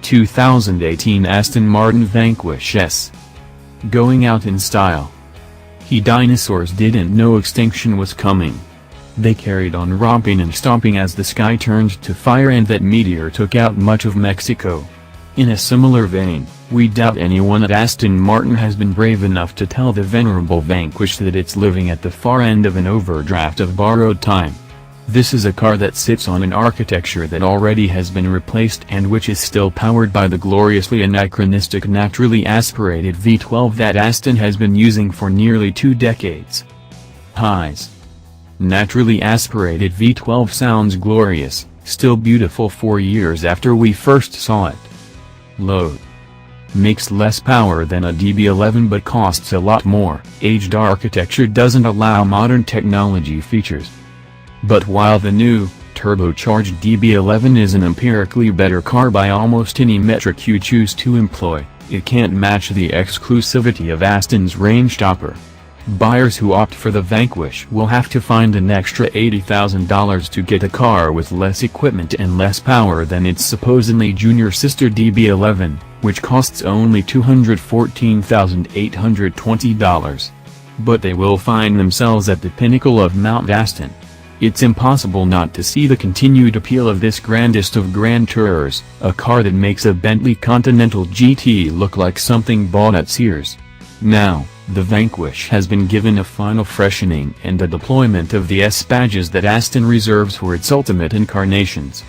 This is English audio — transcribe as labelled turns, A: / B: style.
A: 2018 Aston Martin Vanquish S. Going out in style. Dinosaurs didn't know extinction was coming. They carried on romping and stomping as the sky turned to fire and that meteor took out much of Mexico. In a similar vein, we doubt anyone at Aston Martin has been brave enough to tell the venerable Vanquish that it's living at the far end of an overdraft of borrowed time. This is a car that sits on an architecture that already has been replaced and which is still powered by the gloriously anachronistic naturally aspirated V12 that Aston has been using for nearly 2 decades. Highs. Naturally aspirated V12 sounds glorious, still beautiful 4 years after we first saw it. Load. Makes less power than a DB11 but costs a lot more. Aged architecture doesn't allow modern technology features. But while the new, turbocharged DB11 is an empirically better car by almost any metric you choose to employ, it can't match the exclusivity of Aston's range topper. Buyers who opt for the Vanquish will have to find an extra $80,000 to get a car with less equipment and less power than its supposedly junior sister DB11, which costs only $214,820. But they will find themselves at the pinnacle of Mount Aston. It's impossible not to see the continued appeal of this grandest of grand tourers, a car that makes a Bentley Continental GT look like something bought at Sears. Now, the Vanquish has been given a final freshening and a deployment of the S badges that Aston reserves for its ultimate incarnations.